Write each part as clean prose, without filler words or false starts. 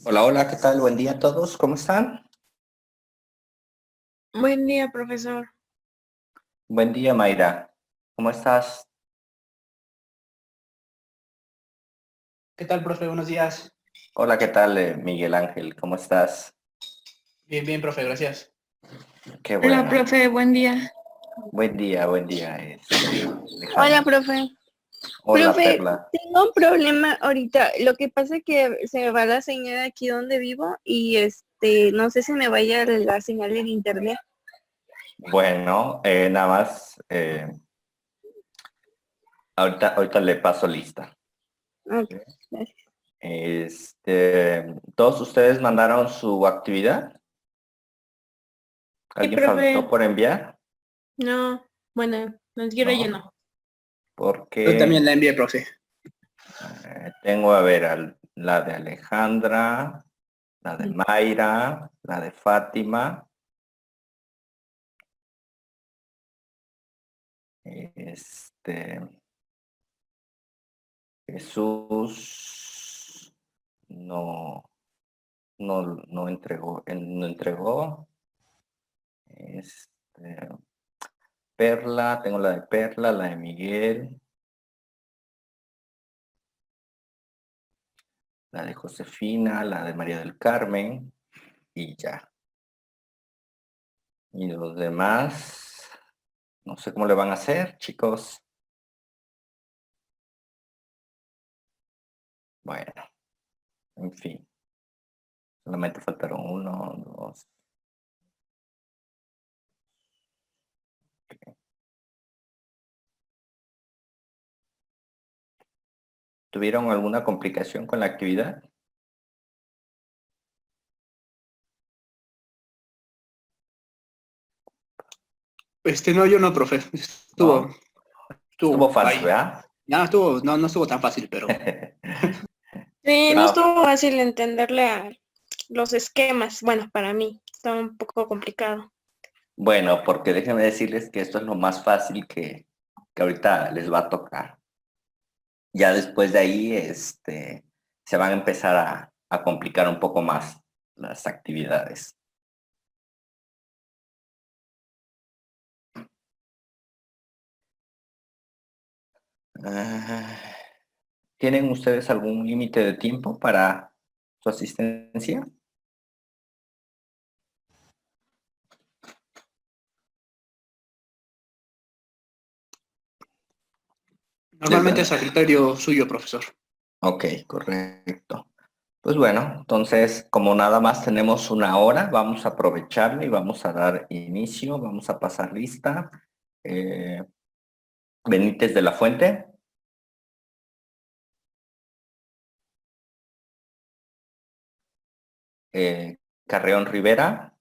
Hola, hola, ¿qué tal? Buen día a todos, ¿cómo están? Buen día, profesor. Buen día, Mayra, ¿cómo estás? ¿Qué tal, profe? Buenos días. Hola, ¿qué tal, Miguel Ángel? ¿Cómo estás? Bien, bien, profe, gracias. Qué Hola, bueno. profe, buen día. Buen día, Hola, Alejandra. profe. Hola, Profe, Perla. tengo un problema ahorita. Lo que pasa es que se me va la señal aquí donde vivo y no sé si me vaya la señal en internet. Bueno, nada más, ahorita le paso lista. Ok, gracias. ¿Todos ustedes mandaron su actividad? Sí, ¿Alguien faltó profe. por enviar? No, bueno, nos quiero No, lleno. Yo también porque la envié, profe. tengo, a ver, la de Alejandra, la de Mayra, la de Fátima, este, Jesús no, no entregó, él no entregó, este, Perla, tengo la de Perla, la de Miguel, la de Josefina, la de María del Carmen, y ya. Y los demás, no sé cómo le van a hacer, chicos. Bueno, en fin, solamente faltaron uno, dos. ¿Tuvieron alguna complicación con la actividad? No, yo no, profe. ¿No? Estuvo Estuvo fácil, ahí. ¿verdad? No estuvo tan fácil, pero Sí, no No, estuvo fácil entenderle a los esquemas. Bueno, para mí, estaba un poco complicado. bueno, porque déjenme decirles que esto es lo más fácil que ahorita les va a tocar. Ya después de ahí, se van a empezar a complicar un poco más las actividades. Ah, ¿tienen ustedes algún límite de tiempo para su asistencia? Les normalmente dan. es a criterio suyo, profesor. Ok, correcto. Pues bueno, entonces, como nada más tenemos una hora, vamos a aprovecharla y vamos a dar inicio, vamos a pasar lista. Eh, Benítez de la Fuente, Carreón Rivera,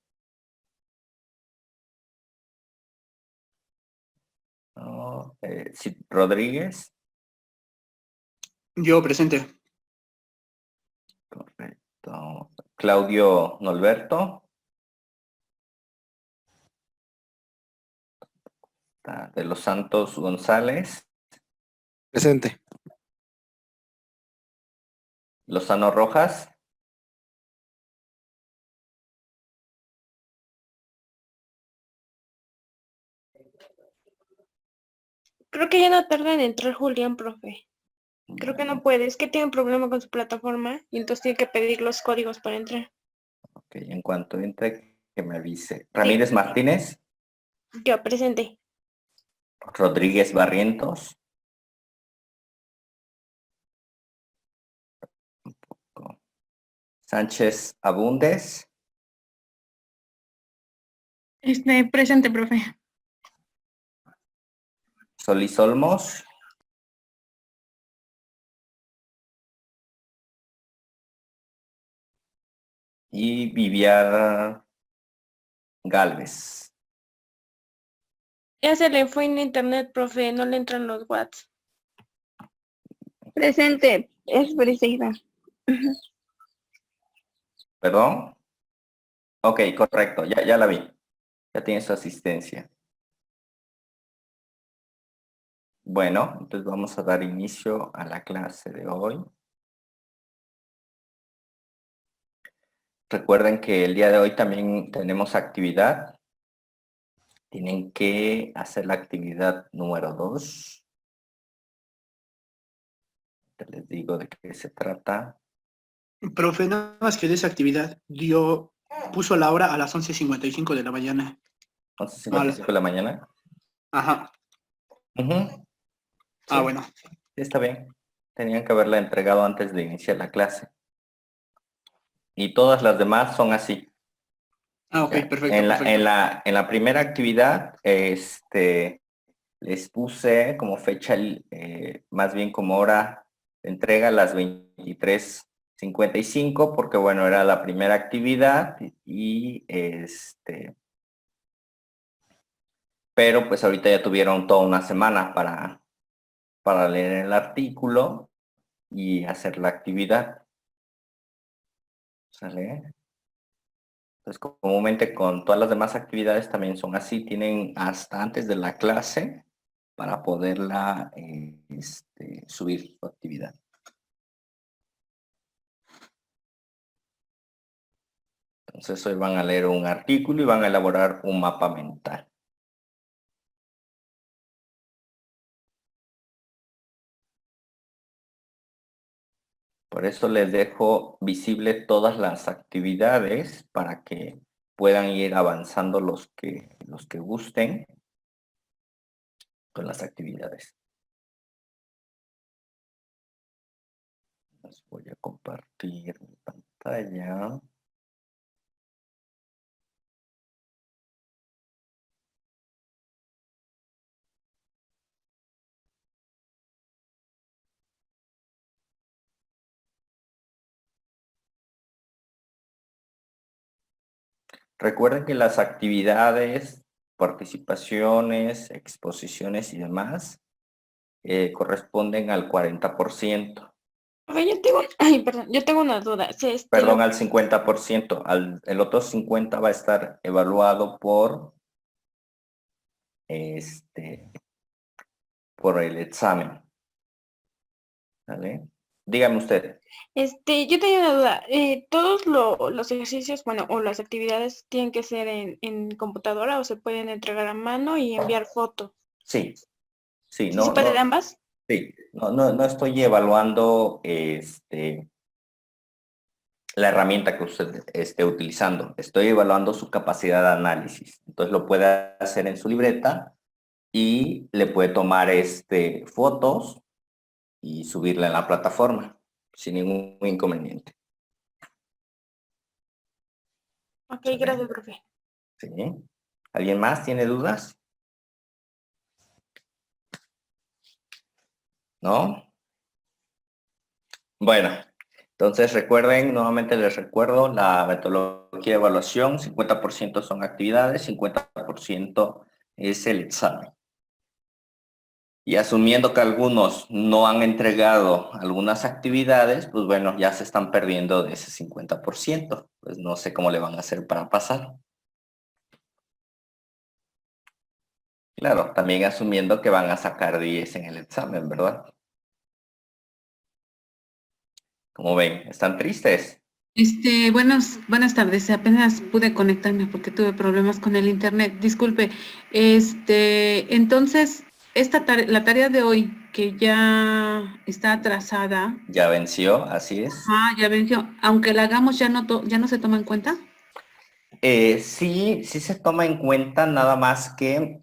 ¿no? Cid Rodríguez, Yo presente. correcto. Claudio Nolberto, de los Santos González, Presente. Lozano Rojas, Creo que ya no tarda en entrar Julián, profe. Creo que no bueno, puede. Es que tiene un problema con su plataforma y entonces tiene que pedir los códigos para entrar. ok, en cuanto entre, que me avise. Sí, Ramírez Martínez, yo presente. Rodríguez Barrientos, Sánchez Abundes, Presente, profe. Solís Olmos, y Viviar Galvez. Ya se le fue en internet, profe. No le entran los watts. Presente, es Briseida. ¿Perdón? Ok, correcto, ya la vi. Ya tiene su asistencia. Bueno, entonces vamos a dar inicio a la clase de hoy. recuerden que el día de hoy también tenemos actividad. Tienen que hacer la actividad número 2. Les digo de qué se trata. Profe, nada más que de esa actividad puso la hora a las 11:55 de la mañana. 11:55 de la mañana. Ajá. Ujú. Ah, Sí, bueno. sí, está bien. Tenían que haberla entregado antes de iniciar la clase. Y todas las demás son así. Ah, ok, Ya. perfecto, En perfecto. la primera actividad, les puse como fecha, más bien como hora de entrega, las 23:55, porque bueno, era la primera actividad y pero pues ahorita ya tuvieron toda una semana para leer el artículo y hacer la actividad. ¿Sale? Entonces, comúnmente con todas las demás actividades también son así, tienen hasta antes de la clase para poderla subir su actividad. Entonces hoy van a leer un artículo y van a elaborar un mapa mental. Por eso les dejo visible todas las actividades para que puedan ir avanzando los que gusten con las actividades. Les voy a compartir mi pantalla. Recuerden que las actividades, participaciones, exposiciones y demás corresponden al 40%. Profe, yo tengo, ay, perdón, yo tengo una duda. Si Perdón, al 50%. El otro 50% va a estar evaluado por el examen. ¿Vale? Dígame usted. yo tenía una duda. ¿Todos los ejercicios, bueno, o las actividades tienen que ser en computadora o se pueden entregar a mano y enviar fotos? Sí, sí, ¿Sí se puede de ambas? sí, no estoy evaluando la herramienta que usted esté utilizando. Estoy evaluando su capacidad de análisis. Entonces lo puede hacer en su libreta y le puede tomar fotos y subirla en la plataforma sin ningún inconveniente. Ok, ¿Sale? gracias, profe. ¿Sí? ¿Alguien más tiene dudas? ¿No? Bueno, entonces recuerden, nuevamente les recuerdo, la metodología de evaluación, 50% son actividades, 50% es el examen. Y asumiendo que algunos no han entregado algunas actividades, pues bueno, ya se están perdiendo de ese 50%. Pues no sé cómo le van a hacer para pasar. Claro, también asumiendo que van a sacar 10 en el examen, ¿verdad? Como ven, ¿están tristes? Buenas tardes. Apenas pude conectarme porque tuve problemas con el internet. Disculpe. Entonces, la tarea de hoy, que ya está atrasada, Ya venció, así es. ya venció. Aunque la hagamos, ya no se toma en cuenta. Sí se toma en cuenta, nada más que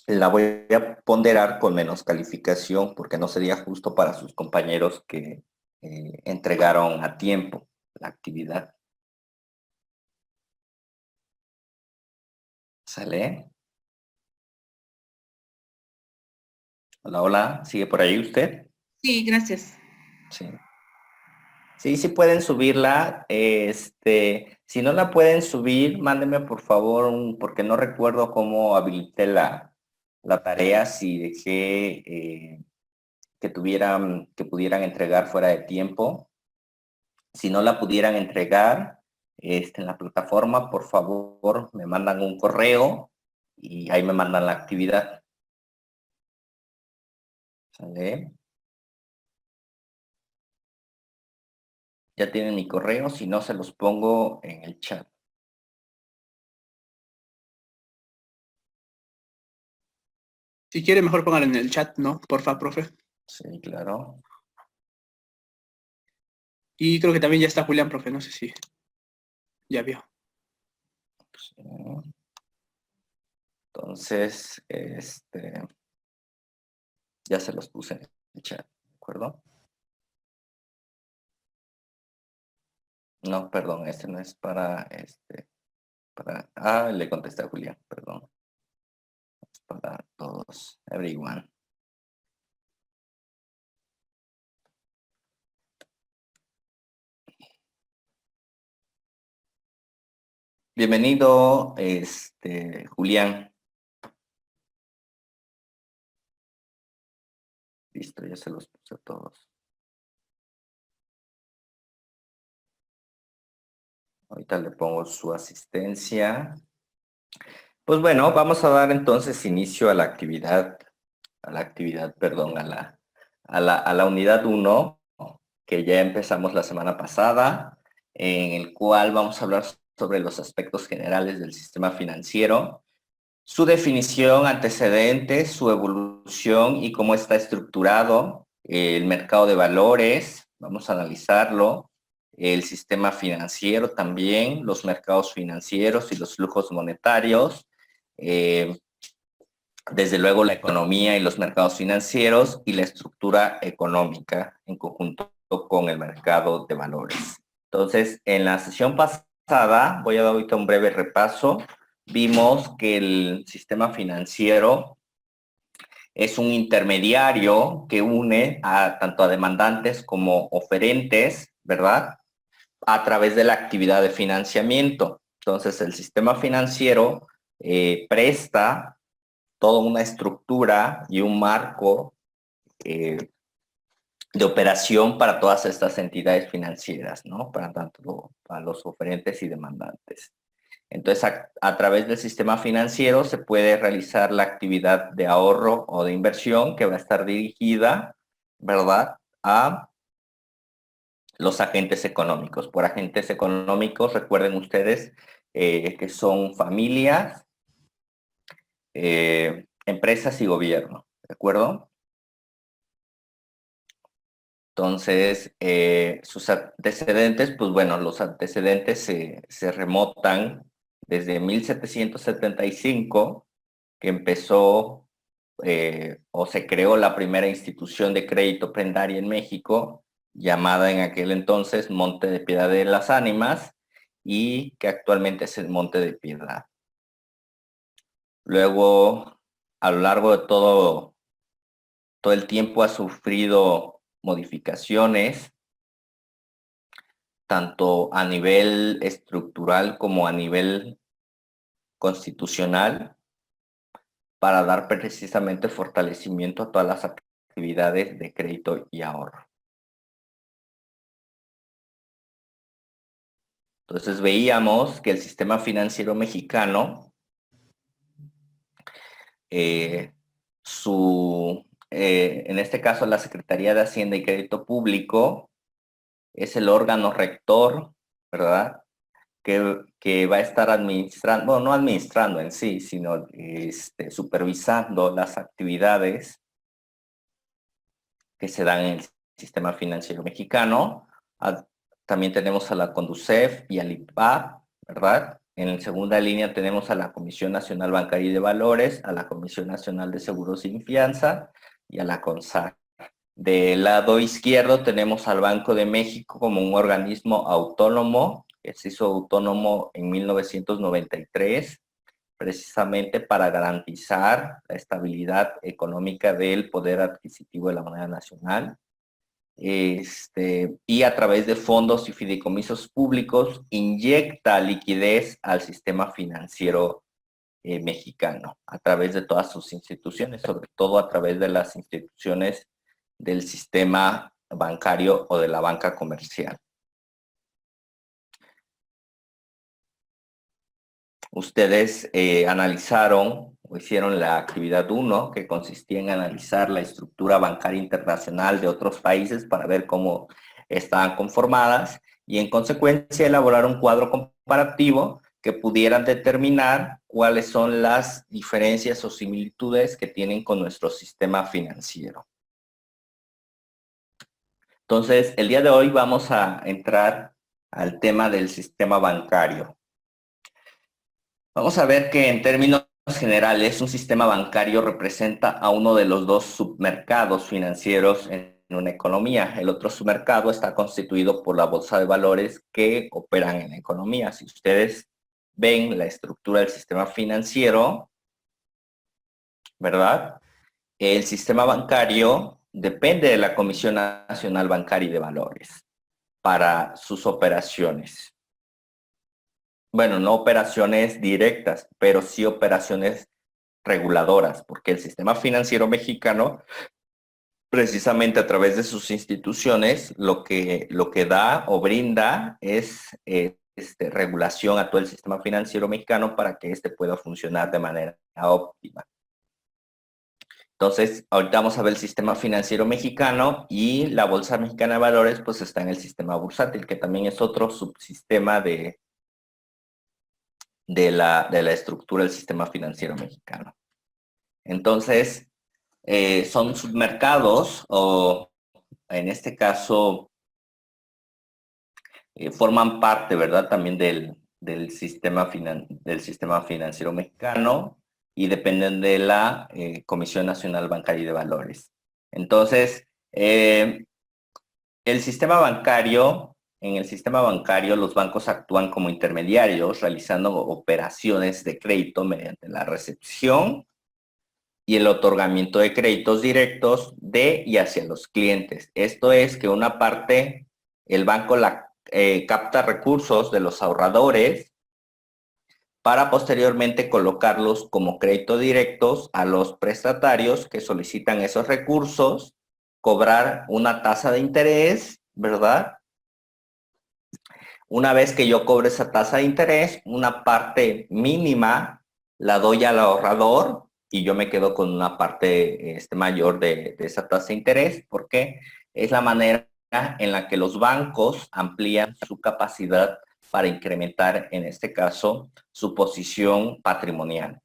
la voy a ponderar con menos calificación porque no sería justo para sus compañeros que entregaron a tiempo la actividad. ¿Sale? Hola, hola, ¿sigue por ahí usted? Sí, gracias. Sí. Sí pueden subirla. Si no la pueden subir, mándenme por favor porque no recuerdo cómo habilité la tarea, si dejé que pudieran entregar fuera de tiempo. Si no la pudieran entregar en la plataforma, por favor, me mandan un correo y ahí me mandan la actividad. ¿Sale? Ya tienen mi correo, si no se los pongo en el chat. Si quiere, mejor póngalo en el chat, ¿no? Porfa, profe. Sí, claro. Y creo que también ya está Julián, profe, no sé si ya vio. Sí. Entonces, ya se los puse en el chat, ¿de acuerdo? No, perdón, este no es para, le contesté a Julián, perdón. Es para todos, everyone. Bienvenido, Julián. Listo, ya se los puse a todos. Ahorita le pongo su asistencia. Pues bueno, vamos a dar entonces inicio a la actividad, perdón, a la unidad 1, que ya empezamos la semana pasada, en el cual vamos a hablar sobre los aspectos generales del sistema financiero, su definición, antecedentes, su evolución y cómo está estructurado el mercado de valores. Vamos a analizarlo, el sistema financiero también, los mercados financieros y los flujos monetarios, desde luego la economía y los mercados financieros y la estructura económica en conjunto con el mercado de valores. Entonces, en la sesión pasada, voy a dar ahorita un breve repaso. Vimos que el sistema financiero es un intermediario que une tanto a demandantes como oferentes, ¿verdad? A través de la actividad de financiamiento. Entonces, el sistema financiero presta toda una estructura y un marco de operación para todas estas entidades financieras, ¿no? Para tanto para los oferentes y demandantes. Entonces, a través del sistema financiero se puede realizar la actividad de ahorro o de inversión que va a estar dirigida, ¿verdad?, a los agentes económicos. Por agentes económicos, recuerden ustedes que son familias, empresas y gobierno, ¿de acuerdo? Entonces, sus antecedentes, pues bueno, los antecedentes se remontan desde 1775, que empezó o se creó la primera institución de crédito prendaria en México, llamada en aquel entonces Monte de Piedad de las Ánimas, y que actualmente es el Monte de Piedad. Luego, a lo largo de todo el tiempo ha sufrido modificaciones, tanto a nivel estructural como a nivel constitucional, para dar precisamente fortalecimiento a todas las actividades de crédito y ahorro. Entonces veíamos que el sistema financiero mexicano, en este caso la Secretaría de Hacienda y Crédito Público, es el órgano rector, ¿verdad?, que va a estar administrando, bueno, no administrando en sí, sino supervisando las actividades que se dan en el sistema financiero mexicano. También tenemos a la CONDUCEF y al IPAB, ¿verdad? En segunda línea tenemos a la Comisión Nacional Bancaria y de Valores, a la Comisión Nacional de Seguros y Fianza y a la CONSAR. Del lado izquierdo tenemos al Banco de México como un organismo autónomo, que se hizo autónomo en 1993, precisamente para garantizar la estabilidad económica del poder adquisitivo de la moneda nacional. Y a través de fondos y fideicomisos públicos inyecta liquidez al sistema financiero mexicano, a través de todas sus instituciones, sobre todo a través de las instituciones del sistema bancario o de la banca comercial. Ustedes analizaron o hicieron la actividad 1, que consistía en analizar la estructura bancaria internacional de otros países para ver cómo estaban conformadas y en consecuencia elaborar un cuadro comparativo que pudieran determinar cuáles son las diferencias o similitudes que tienen con nuestro sistema financiero. Entonces, el día de hoy vamos a entrar al tema del sistema bancario. Vamos a ver que en términos generales, un sistema bancario representa a uno de los dos submercados financieros en una economía. El otro submercado está constituido por la bolsa de valores que operan en la economía. Si ustedes ven la estructura del sistema financiero, ¿verdad? El sistema bancario depende de la Comisión Nacional Bancaria y de Valores para sus operaciones. Bueno, no operaciones directas, pero sí operaciones reguladoras, porque el sistema financiero mexicano, precisamente a través de sus instituciones, lo que da o brinda es regulación a todo el sistema financiero mexicano para que éste pueda funcionar de manera óptima. Entonces, ahorita vamos a ver el sistema financiero mexicano y la Bolsa Mexicana de Valores, pues está en el sistema bursátil, que también es otro subsistema de la estructura del sistema financiero mexicano. Entonces, son submercados o en este caso forman parte, ¿verdad? También del sistema financiero mexicano y dependen de la Comisión Nacional Bancaria y de Valores. Entonces, en el sistema bancario, los bancos actúan como intermediarios, realizando operaciones de crédito mediante la recepción y el otorgamiento de créditos directos de y hacia los clientes. Esto es que una parte, el banco capta recursos de los ahorradores para posteriormente colocarlos como crédito directos a los prestatarios que solicitan esos recursos, cobrar una tasa de interés, ¿verdad? Una vez que yo cobre esa tasa de interés, una parte mínima la doy al ahorrador y yo me quedo con una parte mayor de esa tasa de interés, porque es la manera en la que los bancos amplían su capacidad para incrementar, en este caso, su posición patrimonial.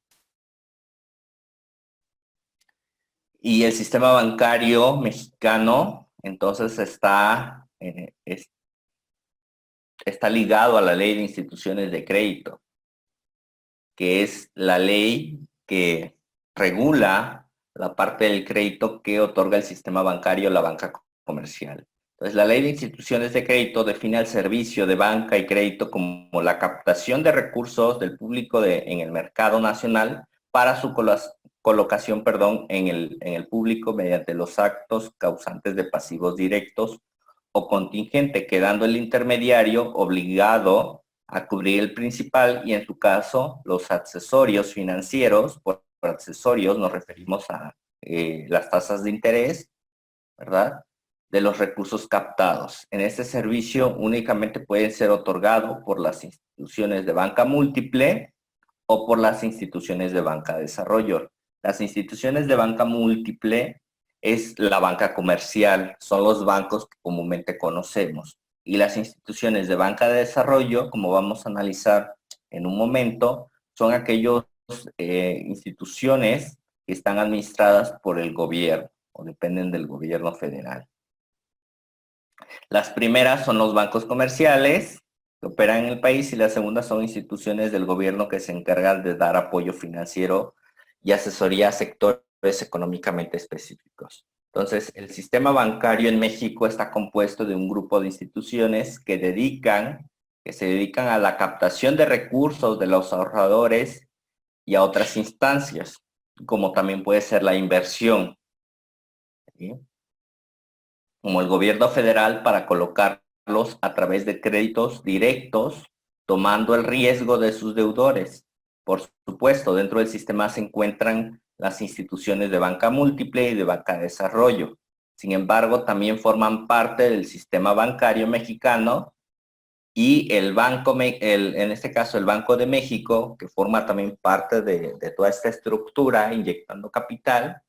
Y el sistema bancario mexicano, entonces, está ligado a la Ley de Instituciones de Crédito, que es la ley que regula la parte del crédito que otorga el sistema bancario, la banca comercial. Entonces, la Ley de Instituciones de Crédito define el servicio de banca y crédito como la captación de recursos del público en el mercado nacional para su colocación en el público mediante los actos causantes de pasivos directos o contingente, quedando el intermediario obligado a cubrir el principal y, en su caso, los accesorios financieros. Por accesorios nos referimos a las tasas de interés, ¿verdad?, de los recursos captados. En este servicio únicamente pueden ser otorgados por las instituciones de banca múltiple o por las instituciones de banca de desarrollo. Las instituciones de banca múltiple es la banca comercial, son los bancos que comúnmente conocemos. Y las instituciones de banca de desarrollo, como vamos a analizar en un momento, son aquellas instituciones que están administradas por el gobierno o dependen del gobierno federal. Las primeras son los bancos comerciales que operan en el país y las segundas son instituciones del gobierno que se encargan de dar apoyo financiero y asesoría a sectores económicamente específicos. Entonces, el sistema bancario en México está compuesto de un grupo de instituciones que se dedican a la captación de recursos de los ahorradores y a otras instancias, como también puede ser la inversión, ¿sí?, como el gobierno federal, para colocarlos a través de créditos directos, tomando el riesgo de sus deudores. Por supuesto, dentro del sistema se encuentran las instituciones de banca múltiple y de banca de desarrollo. Sin embargo, también forman parte del sistema bancario mexicano y en este caso el Banco de México, que forma también parte de toda esta estructura, inyectando capital,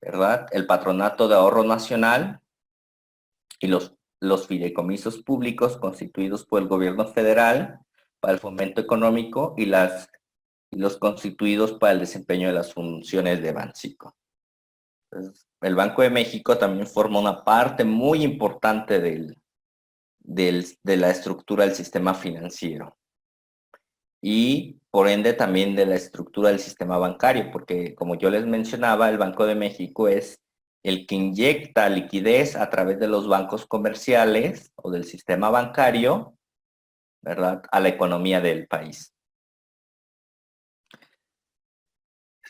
¿verdad?, el Patronato de Ahorro Nacional y los fideicomisos públicos constituidos por el gobierno federal para el fomento económico y los constituidos para el desempeño de las funciones de Banxico. Entonces, el Banco de México también forma una parte muy importante de la estructura del sistema financiero y por ende también de la estructura del sistema bancario, porque como yo les mencionaba, el Banco de México es el que inyecta liquidez a través de los bancos comerciales o del sistema bancario, ¿verdad?, a la economía del país.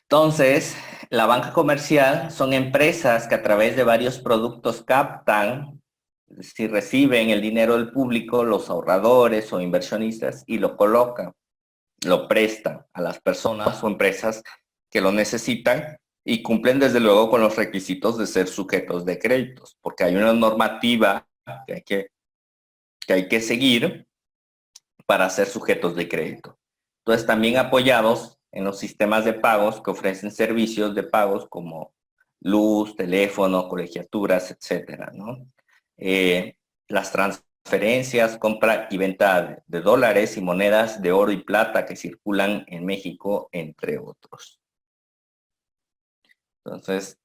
Entonces, la banca comercial son empresas que a través de varios productos captan, si reciben el dinero del público, los ahorradores o inversionistas, y lo colocan, lo prestan a las personas o empresas que lo necesitan y cumplen desde luego con los requisitos de ser sujetos de créditos, porque hay una normativa que hay que seguir para ser sujetos de crédito. Entonces, también apoyados en los sistemas de pagos que ofrecen servicios de pagos como luz, teléfono, colegiaturas, etcétera, ¿no? Las transferencias, compra y venta de dólares y monedas de oro y plata que circulan en México, entre otros. Entonces,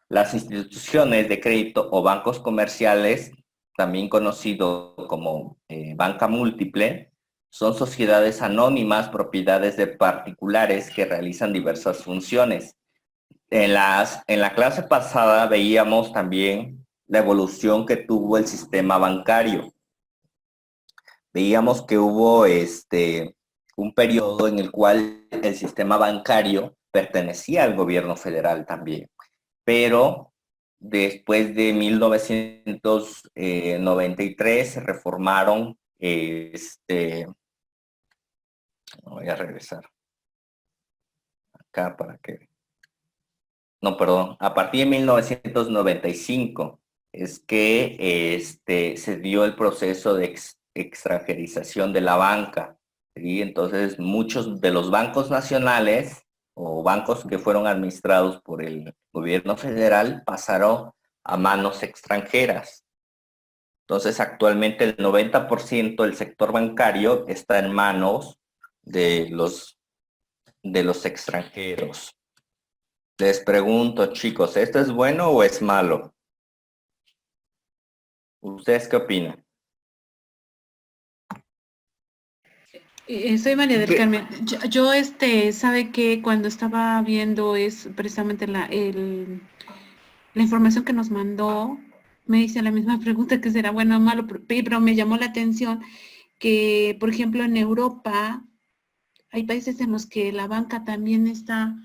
las instituciones de crédito o bancos comerciales, también conocido como banca múltiple, son sociedades anónimas, propiedades de particulares que realizan diversas funciones. En la clase pasada veíamos también la evolución que tuvo el sistema bancario. Veíamos que hubo un periodo en el cual el sistema bancario pertenecía al gobierno federal también, pero después de 1993 se reformaron, voy a regresar acá para que, no, perdón, a partir de 1995 es que se dio el proceso de extranjerización de la banca, ¿sí? Entonces muchos de los bancos nacionales o bancos que fueron administrados por el gobierno federal pasaron a manos extranjeras. Entonces, actualmente el 90% del sector bancario está en manos de los extranjeros. Les pregunto, chicos, ¿esto es bueno o es malo? ¿Ustedes qué opinan? Soy María del Carmen. Yo sabe que cuando estaba viendo es precisamente la información que nos mandó, me hice la misma pregunta que será bueno o malo, pero me llamó la atención que, por ejemplo, en Europa hay países en los que la banca también está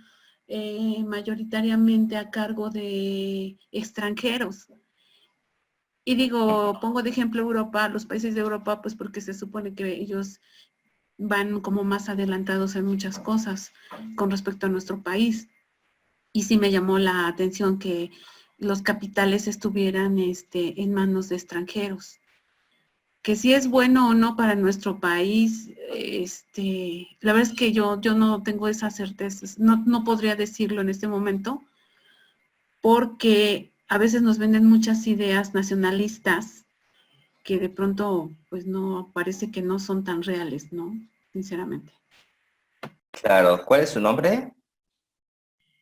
mayoritariamente a cargo de extranjeros. Y digo, pongo de ejemplo Europa, los países de Europa, pues porque se supone que ellos van como más adelantados en muchas cosas con respecto a nuestro país. Y sí me llamó la atención que los capitales estuvieran en manos de extranjeros. Que si es bueno o no para nuestro país, la verdad es que yo no tengo esas certezas, no podría decirlo en este momento, porque a veces nos venden muchas ideas nacionalistas que de pronto, pues no, parece que no son tan reales, ¿no? Sinceramente. Claro, ¿cuál es su nombre?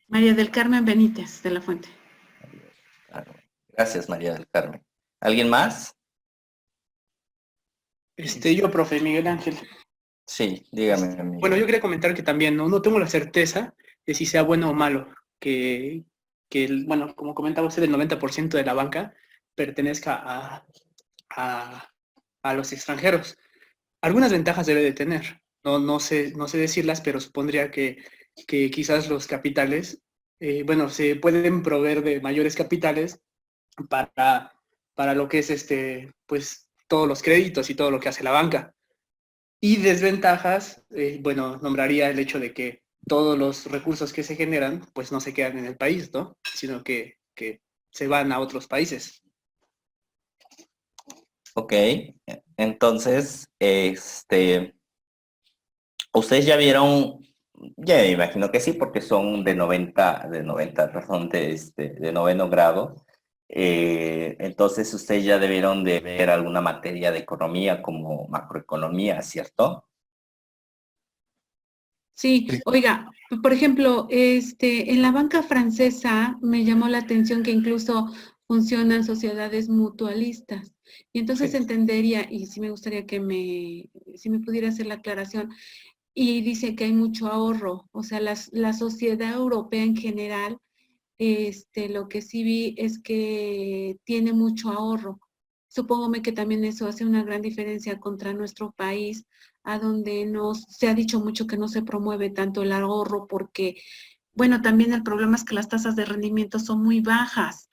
María del Carmen Benítez, de la Fuente. Claro. Gracias, María del Carmen. ¿Alguien más? Yo, profe, Miguel Ángel. Sí, dígame. Amigo. Bueno, yo quería comentar que también no tengo la certeza de si sea bueno o malo, bueno, como comentaba usted, el 90% de la banca pertenezca a los extranjeros. Algunas ventajas debe de tener, no sé decirlas, pero supondría que quizás los capitales, se pueden proveer de mayores capitales para lo que es pues todos los créditos y todo lo que hace la banca. Y desventajas, nombraría el hecho de que todos los recursos que se generan, pues no se quedan en el país, ¿no? Sino que se van a otros países. Ok, entonces, ustedes ya vieron, ya me imagino que sí, porque son de noveno grado. Entonces ustedes ya debieron de ver alguna materia de economía como macroeconomía, ¿cierto? Sí, oiga, por ejemplo, en la banca francesa me llamó la atención que incluso funcionan sociedades mutualistas. Y entonces Sí. entendería, y sí me gustaría si me pudiera hacer la aclaración, y dice que hay mucho ahorro, o sea, la sociedad europea en general, lo que sí vi es que tiene mucho ahorro. Supóngome que también eso hace una gran diferencia contra nuestro país, a donde se ha dicho mucho que no se promueve tanto el ahorro porque, bueno, también el problema es que las tasas de rendimiento son muy bajas.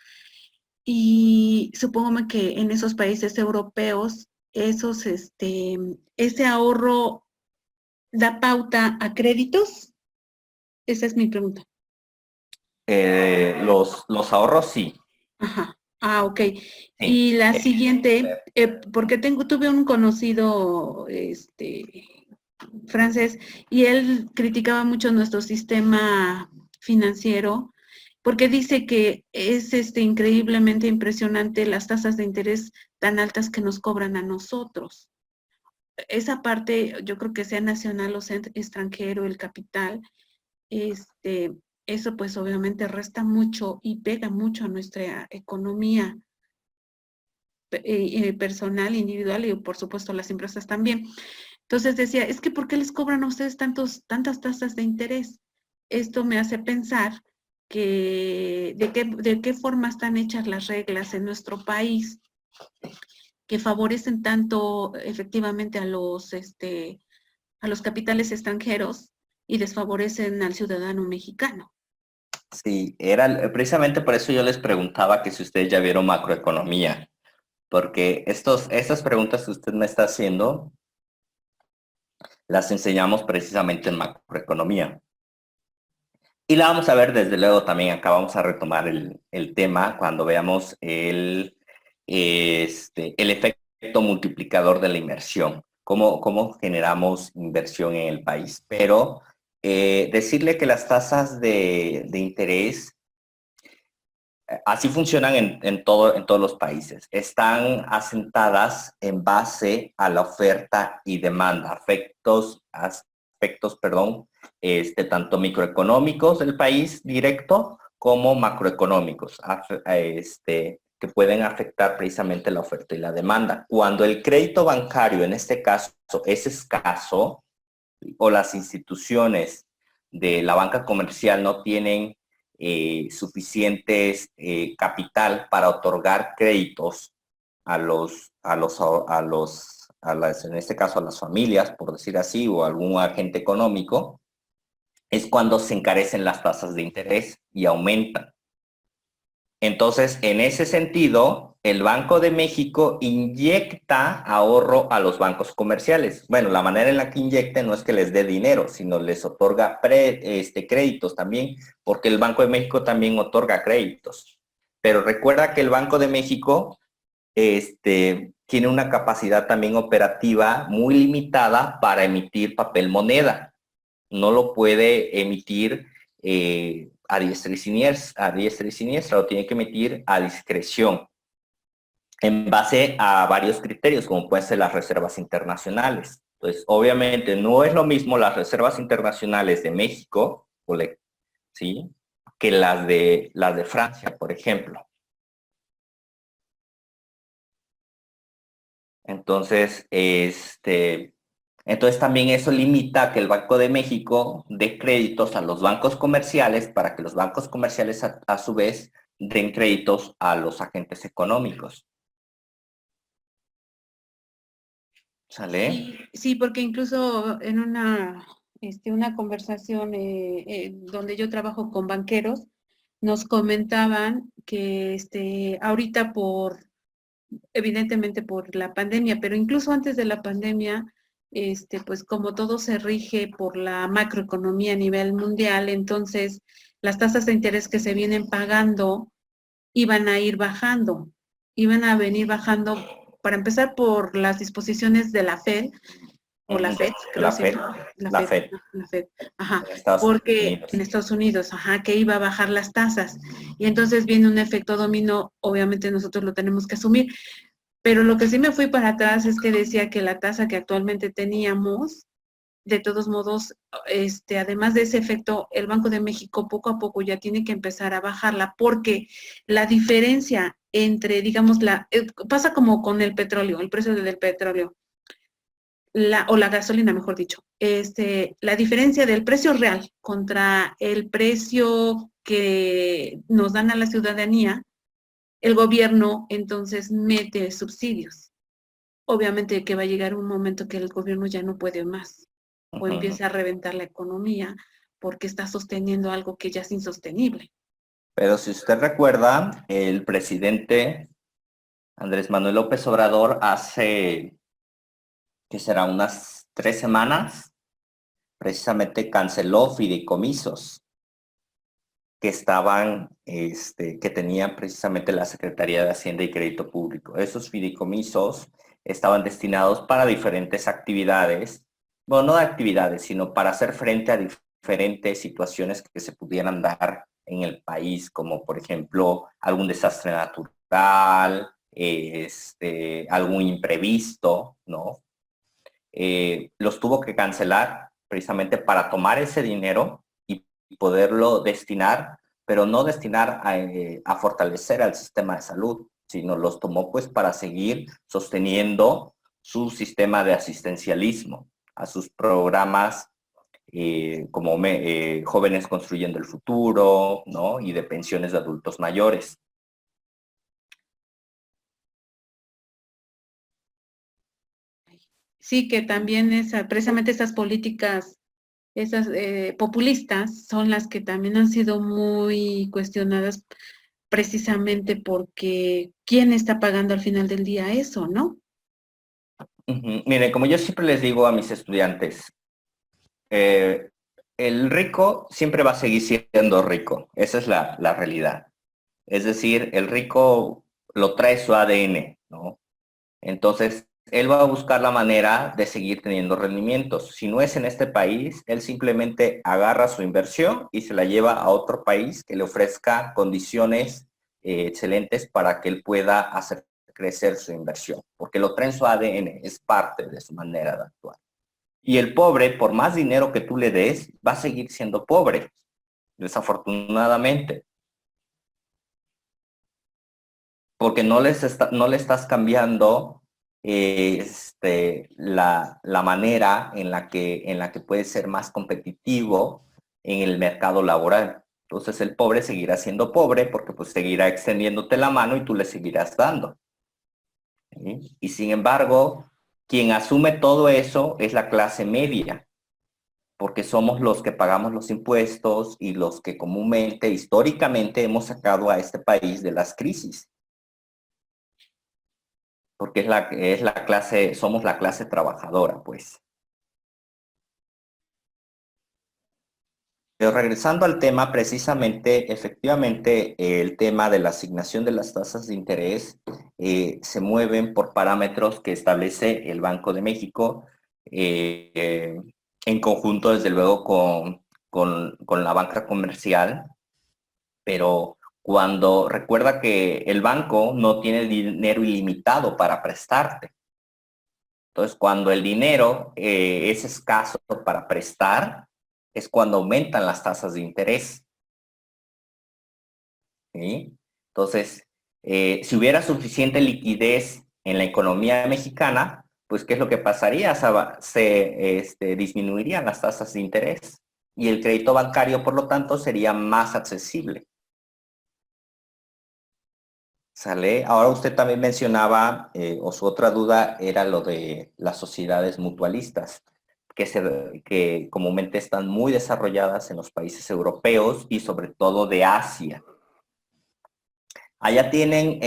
Y supóngame que en esos países europeos, ese ahorro da pauta a créditos. Esa es mi pregunta. Los ahorros sí. Ajá. Ah, ok. Sí. Y la siguiente, porque tuve un conocido, francés, y él criticaba mucho nuestro sistema financiero, porque dice que es increíblemente impresionante las tasas de interés tan altas que nos cobran a nosotros. Esa parte, yo creo que sea nacional o sea extranjero, el capital, eso pues obviamente resta mucho y pega mucho a nuestra economía personal, individual y por supuesto las empresas también. Entonces decía, es que ¿por qué les cobran a ustedes tantas tasas de interés? Esto me hace pensar que de qué forma están hechas las reglas en nuestro país que favorecen tanto efectivamente a los capitales extranjeros y desfavorecen al ciudadano mexicano. Sí, era precisamente por eso yo les preguntaba que si ustedes ya vieron macroeconomía, porque estas preguntas que usted me está haciendo las enseñamos precisamente en macroeconomía. Y la vamos a ver desde luego también acá, vamos a retomar el tema cuando veamos el efecto multiplicador de la inversión, cómo generamos inversión en el país. Pero decirle que las tasas de interés así funcionan en todos los países. Están asentadas en base a la oferta y demanda, aspectos, tanto microeconómicos del país directo como macroeconómicos, que pueden afectar precisamente la oferta y la demanda. Cuando el crédito bancario, en este caso, es escaso, o las instituciones de la banca comercial no tienen suficientes capital para otorgar créditos en este caso a las familias, por decir así, o algún agente económico, es cuando se encarecen las tasas de interés y aumentan. Entonces, en ese sentido, el Banco de México inyecta ahorro a los bancos comerciales. Bueno, la manera en la que inyecta no es que les dé dinero, sino les otorga créditos también, porque el Banco de México también otorga créditos. Pero recuerda que el Banco de México tiene una capacidad también operativa muy limitada para emitir papel moneda. No lo puede emitir a diestra y siniestra, lo tiene que emitir a discreción en base a varios criterios, como pueden ser las reservas internacionales. Entonces, obviamente, no es lo mismo las reservas internacionales de México, ¿sí?, que las de Francia, por ejemplo. Entonces, entonces también eso limita que el Banco de México dé créditos a los bancos comerciales para que los bancos comerciales a su vez den créditos a los agentes económicos. ¿Sale? Sí, porque incluso en una conversación donde yo trabajo con banqueros, nos comentaban que ahorita evidentemente por la pandemia, pero incluso antes de la pandemia, pues como todo se rige por la macroeconomía a nivel mundial, entonces las tasas de interés que se vienen pagando iban a ir bajando, iban a venir bajando, para empezar por las disposiciones de la FED, o la Ujú. FED, creo La que se FED, llama, la FED, la FED, ajá, en Estados porque Unidos. en Estados Unidos, ajá, que iba a bajar las tasas. Y entonces viene un efecto dominó, obviamente nosotros lo tenemos que asumir. Pero lo que sí me fui para atrás es que decía que la tasa que actualmente teníamos, de todos modos, además de ese efecto, el Banco de México poco a poco ya tiene que empezar a bajarla, porque la diferencia entre, digamos, pasa como con el petróleo, el precio del petróleo, o la gasolina, mejor dicho. La diferencia del precio real contra el precio que nos dan a la ciudadanía, el gobierno entonces mete subsidios. Obviamente que va a llegar un momento que el gobierno ya no puede más o empieza a reventar la economía porque está sosteniendo algo que ya es insostenible. Pero si usted recuerda, el presidente Andrés Manuel López Obrador hace, ¿qué será? Unas 3 semanas, precisamente canceló fideicomisos que estaban, que tenían precisamente la Secretaría de Hacienda y Crédito Público. Esos fideicomisos estaban destinados para diferentes actividades, bueno, no de actividades, sino para hacer frente a diferentes situaciones que se pudieran dar en el país, como por ejemplo algún desastre natural, algún imprevisto, ¿no? Los tuvo que cancelar precisamente para tomar ese dinero y poderlo destinar, pero no destinar a fortalecer al sistema de salud, sino los tomó pues para seguir sosteniendo su sistema de asistencialismo, a sus programas como Jóvenes Construyendo el Futuro, ¿no? Y de pensiones de adultos mayores. Sí, que también precisamente esas políticas, esas populistas, son las que también han sido muy cuestionadas precisamente porque ¿quién está pagando al final del día eso, no? Miren, como yo siempre les digo a mis estudiantes, el rico siempre va a seguir siendo rico. Esa es la realidad. Es decir, el rico lo trae su ADN, ¿no? Entonces, él va a buscar la manera de seguir teniendo rendimientos. Si no es en este país, él simplemente agarra su inversión y se la lleva a otro país que le ofrezca condiciones excelentes para que él pueda hacer crecer su inversión, porque lo trae en su ADN, es parte de su manera de actuar. Y el pobre, por más dinero que tú le des, va a seguir siendo pobre, desafortunadamente, porque no le estás cambiando la manera en la que puede ser más competitivo en el mercado laboral. Entonces el pobre seguirá siendo pobre porque pues seguirá extendiéndote la mano y tú le seguirás dando. ¿Sí? Y sin embargo, quien asume todo eso es la clase media, porque somos los que pagamos los impuestos y los que comúnmente, históricamente, hemos sacado a este país de las crisis. Porque es la clase, somos la clase trabajadora, pues. Pero regresando al tema, precisamente, efectivamente, el tema de la asignación de las tasas de interés se mueven por parámetros que establece el Banco de México en conjunto, desde luego, con la banca comercial, pero cuando recuerda que el banco no tiene dinero ilimitado para prestarte. Entonces, cuando el dinero es escaso para prestar, es cuando aumentan las tasas de interés. ¿Sí? Entonces, si hubiera suficiente liquidez en la economía mexicana, pues, ¿qué es lo que pasaría? Se disminuirían las tasas de interés y el crédito bancario, por lo tanto, sería más accesible. ¿Sale? Ahora usted también mencionaba, o su otra duda era lo de las sociedades mutualistas, que comúnmente están muy desarrolladas en los países europeos y sobre todo de Asia. Allá tienen,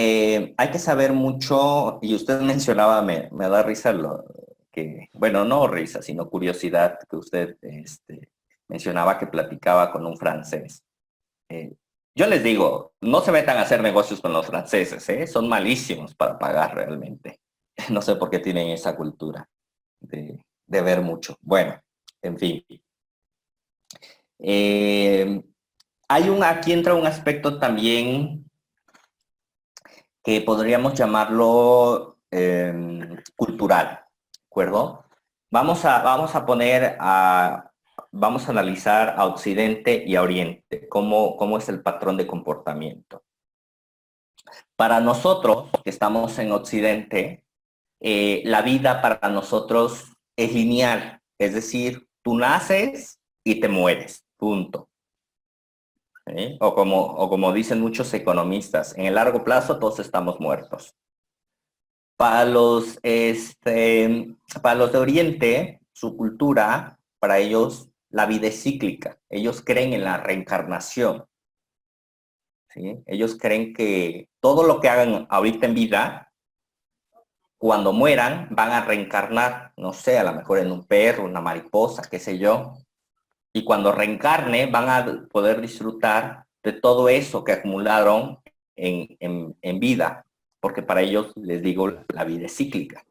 hay que saber mucho, y usted mencionaba, me da risa bueno, no risa, sino curiosidad, que usted mencionaba que platicaba con un francés. Yo les digo, no se metan a hacer negocios con los franceses, ¿eh? Son malísimos para pagar realmente. No sé por qué tienen esa cultura de ver mucho. Bueno, en fin. Aquí entra un aspecto también que podríamos llamarlo cultural, ¿de acuerdo? Vamos a analizar a Occidente y a Oriente, cómo es el patrón de comportamiento. Para nosotros, que estamos en Occidente, la vida para nosotros es lineal, es decir, tú naces y te mueres, punto. ¿Sí? O como dicen muchos economistas, en el largo plazo todos estamos muertos. Para los de Oriente, su cultura, para ellos la vida es cíclica. Ellos creen en la reencarnación. ¿Sí? Ellos creen que todo lo que hagan ahorita en vida, cuando mueran, van a reencarnar, no sé, a lo mejor en un perro, una mariposa, qué sé yo. Y cuando reencarne, van a poder disfrutar de todo eso que acumularon en vida, porque para ellos, les digo, la vida es cíclica.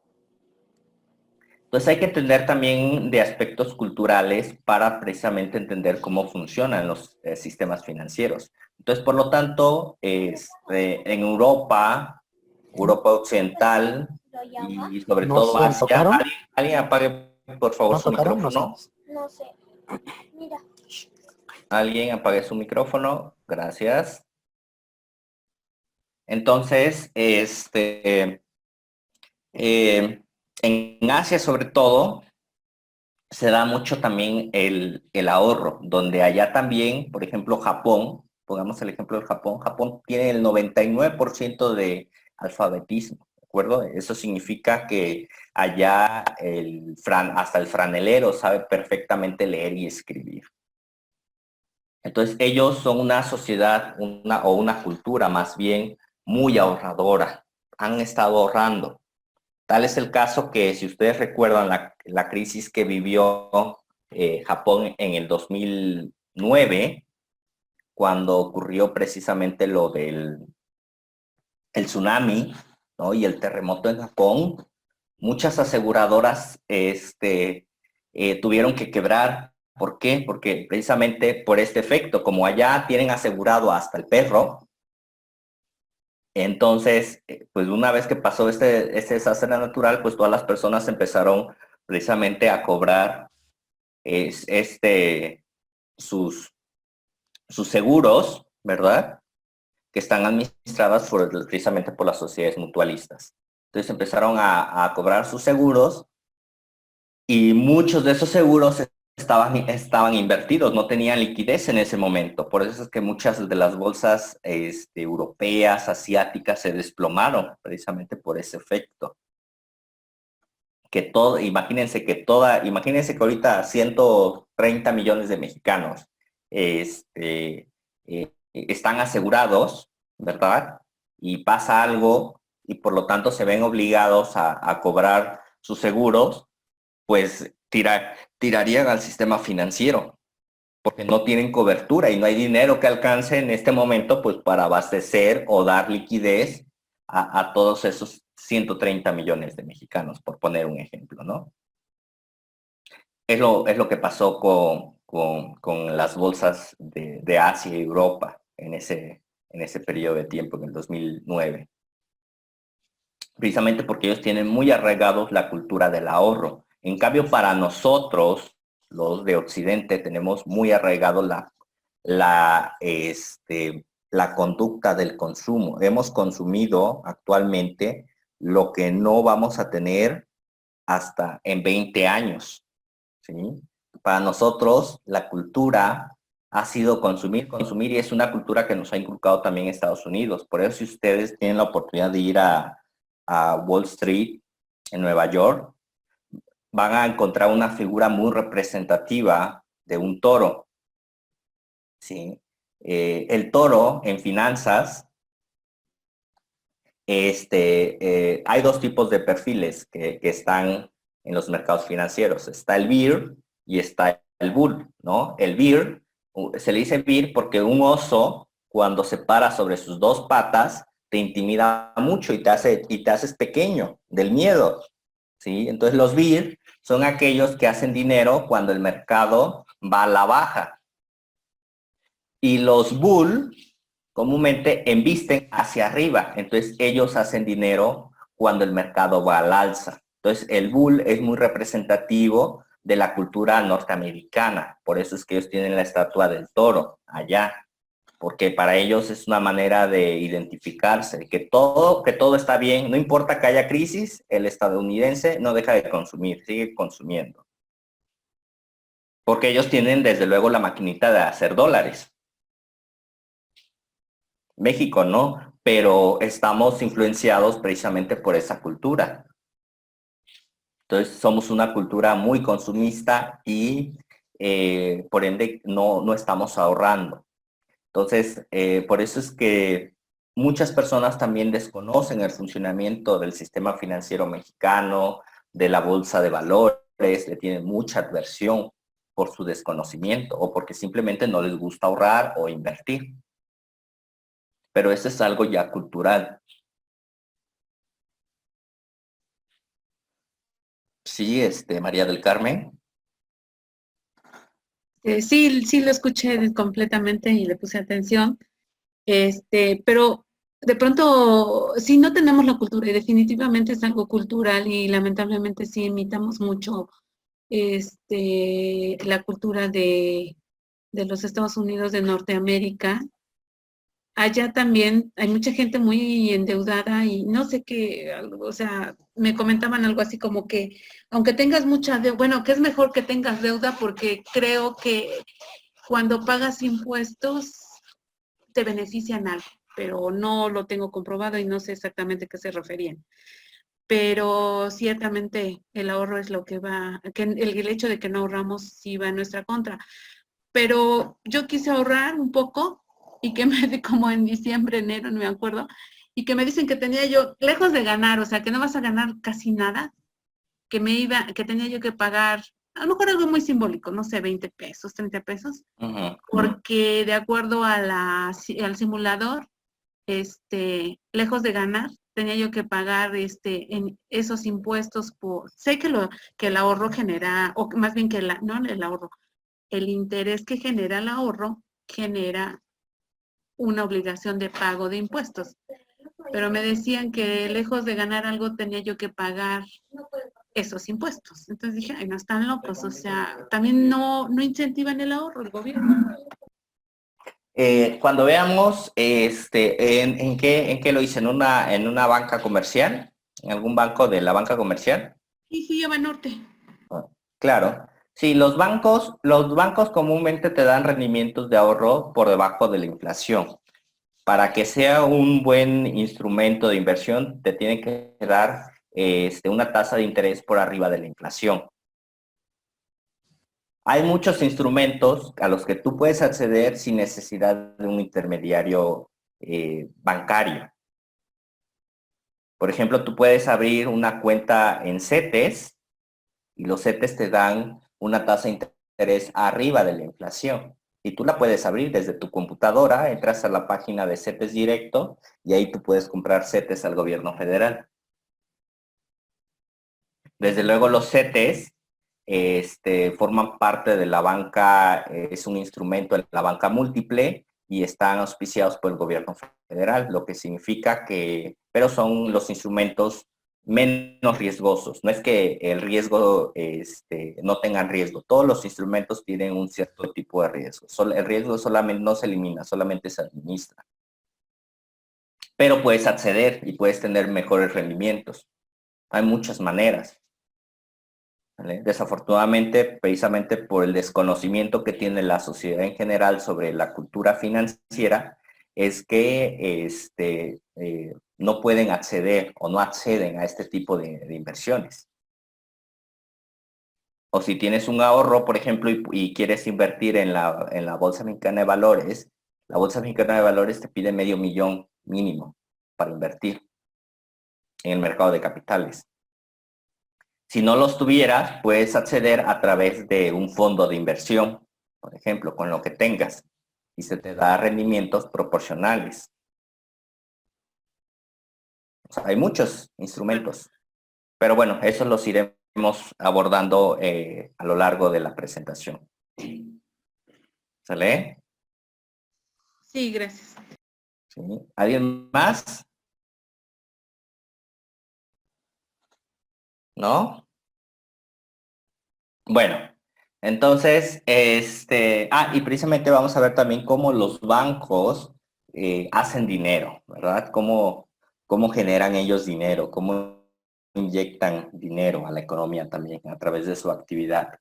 Entonces hay que entender también de aspectos culturales para precisamente entender cómo funcionan los sistemas financieros. Entonces, por lo tanto, en Europa Occidental y sobre todo Asia, ¿alguien apague por favor su micrófono? No sé. Mira. Alguien apague su micrófono, gracias. Entonces, en Asia sobre todo, se da mucho también el ahorro, donde allá también, por ejemplo, Japón, pongamos el ejemplo de Japón, Japón tiene el 99% de alfabetismo, ¿de acuerdo? Eso significa que allá hasta el franelero sabe perfectamente leer y escribir. Entonces ellos son una sociedad, una cultura más bien muy ahorradora, han estado ahorrando. Tal es el caso que, si ustedes recuerdan la crisis que vivió Japón en el 2009, cuando ocurrió precisamente lo del tsunami, ¿no? Y el terremoto en Japón, muchas aseguradoras tuvieron que quebrar. ¿Por qué? Porque precisamente por este efecto, como allá tienen asegurado hasta el perro, entonces, pues una vez que pasó este desastre natural, pues todas las personas empezaron precisamente a cobrar sus seguros, ¿verdad? Que están administradas precisamente por las sociedades mutualistas. Entonces empezaron a cobrar sus seguros y muchos de esos seguros estaban invertidos, no tenían liquidez en ese momento. Por eso es que muchas de las bolsas europeas, asiáticas, se desplomaron precisamente por ese efecto. Imagínense que ahorita 130 millones de mexicanos están asegurados, ¿verdad? Y pasa algo y por lo tanto se ven obligados a cobrar sus seguros, pues tirarían al sistema financiero, porque no tienen cobertura y no hay dinero que alcance en este momento pues para abastecer o dar liquidez a todos esos 130 millones de mexicanos, por poner un ejemplo, ¿no? Es lo que pasó con las bolsas de Asia y Europa en ese periodo de tiempo, en el 2009. Precisamente porque ellos tienen muy arraigados la cultura del ahorro. En cambio, para nosotros, los de Occidente, tenemos muy arraigado la conducta del consumo. Hemos consumido actualmente lo que no vamos a tener hasta en 20 años. ¿Sí? Para nosotros, la cultura ha sido consumir, y es una cultura que nos ha inculcado también Estados Unidos. Por eso, si ustedes tienen la oportunidad de ir a Wall Street, en Nueva York, van a encontrar una figura muy representativa de un toro. ¿Sí? El toro en finanzas, hay dos tipos de perfiles que están en los mercados financieros. Está el bear y está el bull, ¿no? El bear, se le dice bear porque un oso, cuando se para sobre sus dos patas, te intimida mucho y te haces pequeño del miedo, ¿sí? Entonces los bear son aquellos que hacen dinero cuando el mercado va a la baja. Y los bull comúnmente embisten hacia arriba, entonces ellos hacen dinero cuando el mercado va al alza. Entonces el bull es muy representativo de la cultura norteamericana, por eso es que ellos tienen la estatua del toro allá, porque para ellos es una manera de identificarse, que todo está bien, no importa que haya crisis, el estadounidense no deja de consumir, sigue consumiendo. Porque ellos tienen desde luego la maquinita de hacer dólares. México no, pero estamos influenciados precisamente por esa cultura. Entonces somos una cultura muy consumista y por ende no estamos ahorrando. Entonces, por eso es que muchas personas también desconocen el funcionamiento del sistema financiero mexicano, de la bolsa de valores, le tienen mucha adversión por su desconocimiento o porque simplemente no les gusta ahorrar o invertir. Pero eso es algo ya cultural. Sí, María del Carmen. Sí lo escuché completamente y le puse atención, pero de pronto sí no tenemos la cultura y definitivamente es algo cultural y lamentablemente sí imitamos mucho la cultura de los Estados Unidos de Norteamérica. Allá también hay mucha gente muy endeudada y no sé qué, o sea, me comentaban algo así como que, aunque tengas mucha deuda, bueno, que es mejor que tengas deuda porque creo que cuando pagas impuestos te benefician algo, pero no lo tengo comprobado y no sé exactamente a qué se referían. Pero ciertamente el ahorro es lo que va, que el hecho de que no ahorramos sí va en nuestra contra. Pero yo quise ahorrar un poco y que me di como en diciembre, enero, no me acuerdo, y que me dicen que tenía yo, lejos de ganar, o sea, que no vas a ganar casi nada, que tenía yo que pagar, a lo mejor algo muy simbólico, no sé, 20 pesos, 30 pesos, porque de acuerdo al simulador, lejos de ganar, tenía yo que pagar en esos impuestos sé que el ahorro genera, o más bien que no el ahorro, el interés que genera el ahorro genera una obligación de pago de impuestos. Pero me decían que lejos de ganar algo tenía yo que pagar esos impuestos. Entonces dije, ay, no están locos, o sea, también no incentivan el ahorro el gobierno. Cuando veamos ¿en qué lo hice, en una banca comercial, en algún banco de la banca comercial. Sí, yo Banorte. Claro. Sí, los bancos comúnmente te dan rendimientos de ahorro por debajo de la inflación. Para que sea un buen instrumento de inversión, te tiene que dar una tasa de interés por arriba de la inflación. Hay muchos instrumentos a los que tú puedes acceder sin necesidad de un intermediario bancario. Por ejemplo, tú puedes abrir una cuenta en CETES y los CETES te dan una tasa de interés arriba de la inflación. Y tú la puedes abrir desde tu computadora, entras a la página de CETES directo y ahí tú puedes comprar CETES al gobierno federal. Desde luego los CETES forman parte de la banca, es un instrumento de la banca múltiple y están auspiciados por el gobierno federal, lo que significa pero son los instrumentos menos riesgosos. No es que el riesgo, no tengan riesgo. Todos los instrumentos tienen un cierto tipo de riesgo. El riesgo solamente no se elimina, solamente se administra. Pero puedes acceder y puedes tener mejores rendimientos. Hay muchas maneras. ¿Vale? Desafortunadamente, precisamente por el desconocimiento que tiene la sociedad en general sobre la cultura financiera, es que no pueden acceder o no acceden a este tipo de inversiones. O si tienes un ahorro, por ejemplo, y quieres invertir en la Bolsa Mexicana de Valores, la Bolsa Mexicana de Valores te pide $500,000 mínimo para invertir en el mercado de capitales. Si no los tuvieras, puedes acceder a través de un fondo de inversión, por ejemplo, con lo que tengas, y se te da rendimientos proporcionales. O sea, hay muchos instrumentos, pero bueno, eso los iremos abordando a lo largo de la presentación. ¿Sale? Sí, gracias. ¿Sí? ¿Alguien más? ¿No? Bueno, entonces, y precisamente vamos a ver también cómo los bancos hacen dinero, ¿verdad? Cómo generan ellos dinero, cómo inyectan dinero a la economía también a través de su actividad.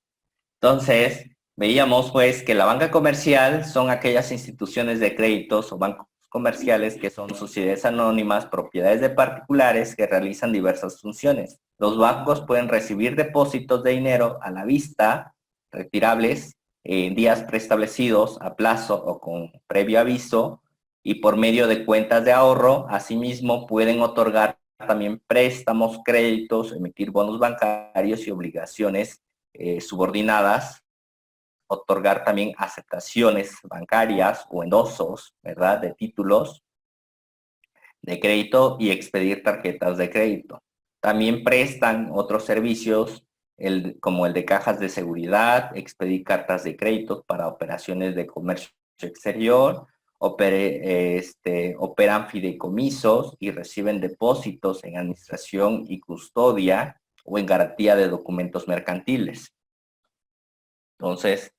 Entonces, veíamos pues que la banca comercial son aquellas instituciones de créditos o bancos comerciales que son sociedades anónimas, propiedades de particulares que realizan diversas funciones. Los bancos pueden recibir depósitos de dinero a la vista, retirables, en días preestablecidos, a plazo o con previo aviso, y por medio de cuentas de ahorro. Asimismo, pueden otorgar también préstamos, créditos, emitir bonos bancarios y obligaciones subordinadas, otorgar también aceptaciones bancarias o endosos, ¿verdad?, de títulos de crédito y expedir tarjetas de crédito. También prestan otros servicios como el de cajas de seguridad, expedir cartas de crédito para operaciones de comercio exterior, operan fideicomisos y reciben depósitos en administración y custodia o en garantía de documentos mercantiles. Entonces,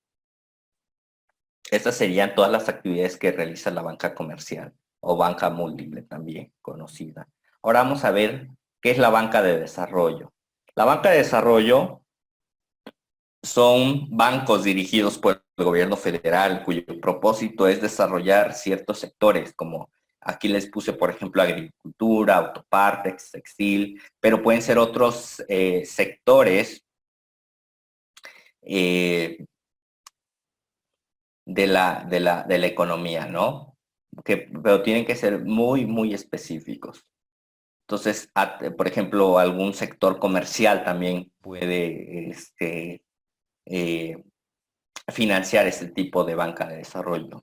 estas serían todas las actividades que realiza la banca comercial o banca múltiple también conocida. Ahora vamos a ver qué es la banca de desarrollo. La banca de desarrollo son bancos dirigidos por el gobierno federal cuyo propósito es desarrollar ciertos sectores, como aquí les puse, por ejemplo, agricultura, autopartes, textil, pero pueden ser otros sectores de la economía, ¿no? Pero tienen que ser muy, muy específicos. Entonces, por ejemplo, algún sector comercial también puede financiar este tipo de banca de desarrollo.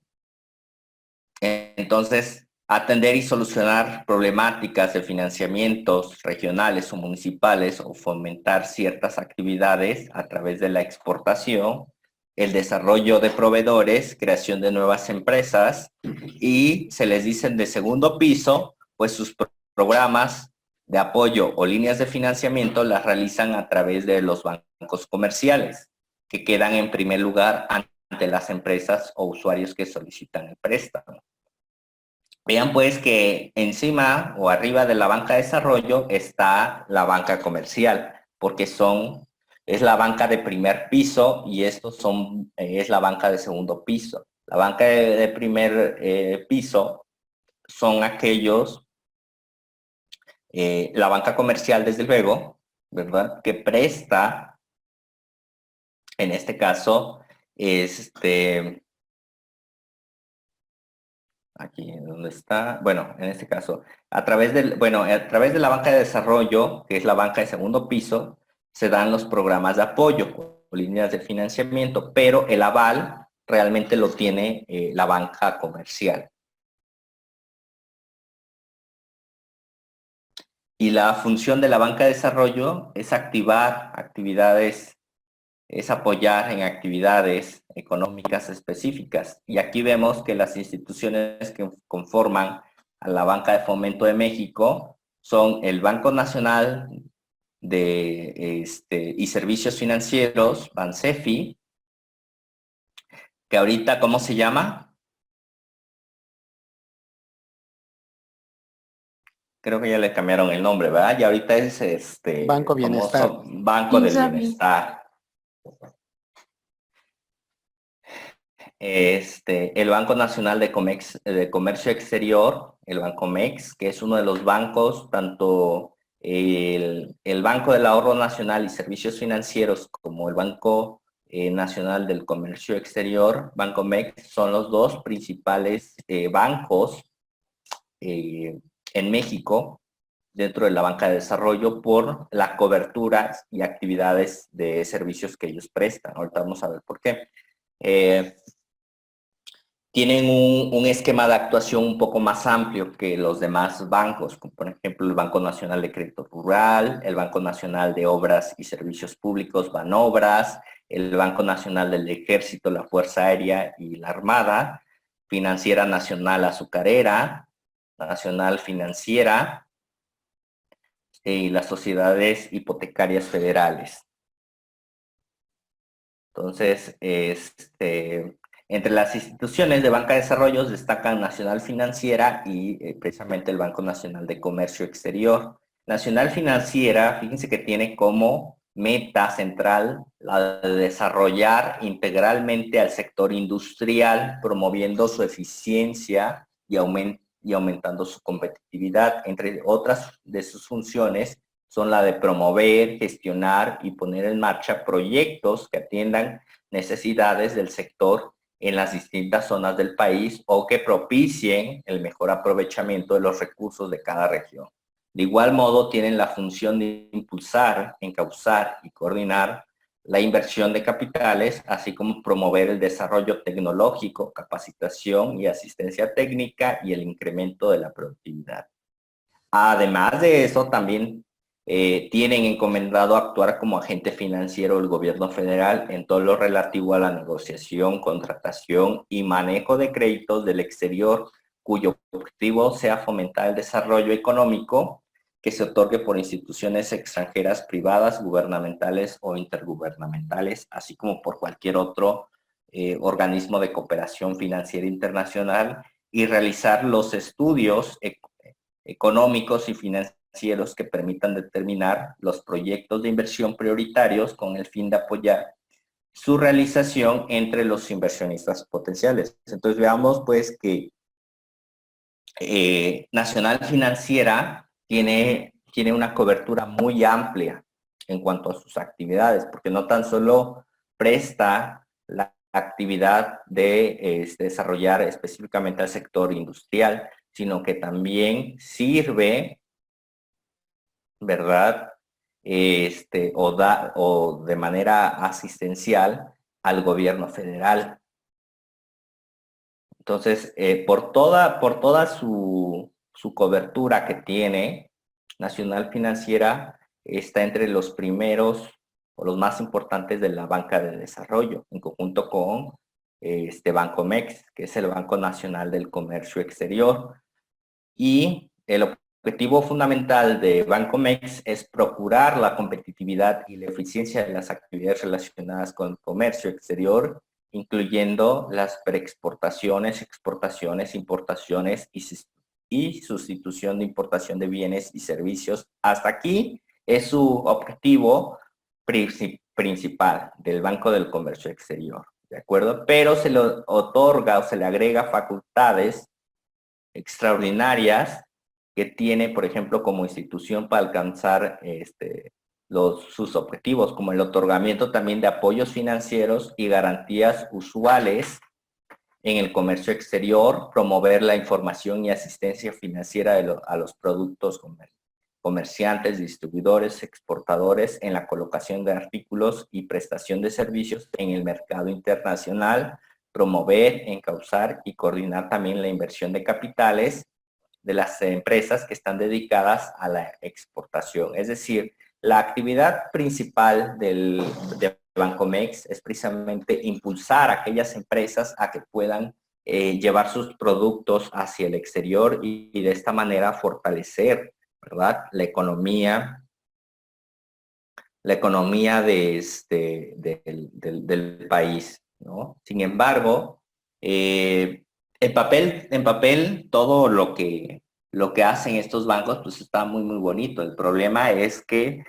Entonces, atender y solucionar problemáticas de financiamientos regionales o municipales o fomentar ciertas actividades a través de la exportación, el desarrollo de proveedores, creación de nuevas empresas, y se les dicen de segundo piso, pues sus programas de apoyo o líneas de financiamiento las realizan a través de los bancos comerciales, que quedan en primer lugar ante las empresas o usuarios que solicitan el préstamo. Vean pues que encima o arriba de la banca de desarrollo está la banca comercial, porque es la banca de primer piso y estos es la banca de segundo piso. La banca de primer piso son aquellos, la banca comercial desde luego, ¿verdad?, que presta, en este caso, aquí donde está, bueno, en este caso, a través de la banca de desarrollo, que es la banca de segundo piso, se dan los programas de apoyo o líneas de financiamiento, pero el aval realmente lo tiene la banca comercial. Y la función de la banca de desarrollo es apoyar en actividades económicas específicas. Y aquí vemos que las instituciones que conforman a la Banca de Fomento de México son el Banco Nacional y Servicios Financieros, BANSEFI, que ahorita, ¿cómo se llama? Creo que ya le cambiaron el nombre, ¿verdad? Y ahorita es Banco Bienestar. Banco del Bienestar. El Banco Nacional de Comercio Exterior, el Bancomex, que es uno de los bancos, tanto el Banco del Ahorro Nacional y Servicios Financieros como el Banco Nacional del Comercio Exterior, Bancomex, son los dos principales bancos en México dentro de la banca de desarrollo por la cobertura y actividades de servicios que ellos prestan. Ahorita vamos a ver por qué. tienen un esquema de actuación un poco más amplio que los demás bancos, como por ejemplo el Banco Nacional de Crédito Rural, el Banco Nacional de Obras y Servicios Públicos, Banobras, el Banco Nacional del Ejército, la Fuerza Aérea y la Armada, Financiera Nacional Azucarera, Nacional Financiera y las sociedades hipotecarias federales. Entonces, entre las instituciones de banca de desarrollo destacan Nacional Financiera y precisamente el Banco Nacional de Comercio Exterior. Nacional Financiera, fíjense que tiene como meta central la de desarrollar integralmente al sector industrial, promoviendo su eficiencia y aumentando su competitividad. Entre otras de sus funciones son la de promover, gestionar y poner en marcha proyectos que atiendan necesidades del sector en las distintas zonas del país o que propicien el mejor aprovechamiento de los recursos de cada región. De igual modo, tienen la función de impulsar, encauzar y coordinar la inversión de capitales, así como promover el desarrollo tecnológico, capacitación y asistencia técnica y el incremento de la productividad. Además de eso, también tienen encomendado actuar como agente financiero del gobierno federal en todo lo relativo a la negociación, contratación y manejo de créditos del exterior, cuyo objetivo sea fomentar el desarrollo económico que se otorgue por instituciones extranjeras privadas, gubernamentales o intergubernamentales, así como por cualquier otro organismo de cooperación financiera internacional, y realizar los estudios económicos y financieros que permitan determinar los proyectos de inversión prioritarios con el fin de apoyar su realización entre los inversionistas potenciales. Entonces veamos pues que Nacional Financiera tiene una cobertura muy amplia en cuanto a sus actividades, porque no tan solo presta la actividad de desarrollar específicamente al sector industrial, sino que también sirve, ¿verdad? O de manera asistencial al gobierno federal. Entonces, por toda su cobertura que tiene, Nacional Financiera está entre los primeros o los más importantes de la banca de desarrollo, en conjunto con Bancomex, que es el Banco Nacional del Comercio Exterior. Y el objetivo fundamental de Bancomex es procurar la competitividad y la eficiencia de las actividades relacionadas con el comercio exterior, incluyendo las preexportaciones, exportaciones, importaciones y sustitución de importación de bienes y servicios. Hasta aquí es su objetivo principal del Banco del Comercio Exterior, ¿de acuerdo? Pero se le otorga o se le agrega facultades extraordinarias que tiene, por ejemplo, como institución para alcanzar sus objetivos, como el otorgamiento también de apoyos financieros y garantías usuales en el comercio exterior, promover la información y asistencia financiera a los productos comerciantes, distribuidores, exportadores en la colocación de artículos y prestación de servicios en el mercado internacional, promover, encauzar y coordinar también la inversión de capitales de las empresas que están dedicadas a la exportación. Es decir, la actividad principal de Bancomex es precisamente impulsar a aquellas empresas a que puedan llevar sus productos hacia el exterior y de esta manera fortalecer, ¿verdad?, la economía del país, ¿no? Sin embargo, en papel todo lo que hacen estos bancos pues está muy muy bonito. El problema es que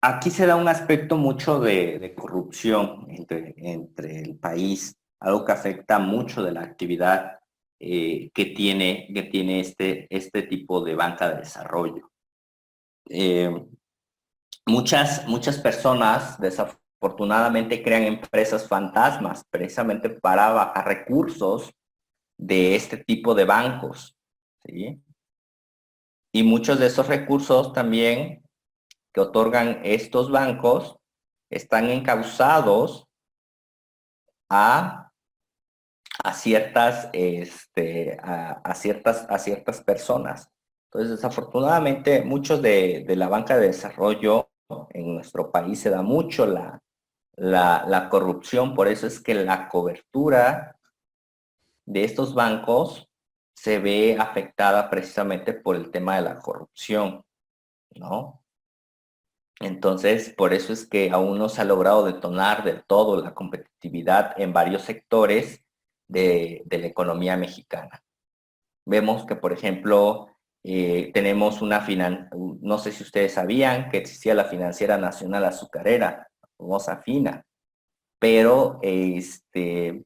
aquí se da un aspecto mucho de corrupción entre el país, algo que afecta mucho de la actividad que tiene este tipo de banca de desarrollo. Muchas personas desafortunadamente crean empresas fantasmas precisamente para bajar recursos de este tipo de bancos, ¿sí? Y muchos de esos recursos también que otorgan estos bancos están encausados a ciertas, a ciertas personas. Entonces, desafortunadamente, muchos de la banca de desarrollo en nuestro país se da mucho la corrupción, por eso es que la cobertura de estos bancos se ve afectada precisamente por el tema de la corrupción, ¿no? Entonces, por eso es que aún no se ha logrado detonar del todo la competitividad en varios sectores de la economía mexicana. Vemos que, por ejemplo, tenemos no sé si ustedes sabían que existía la Financiera Nacional Azucarera, la famosa FINA, pero en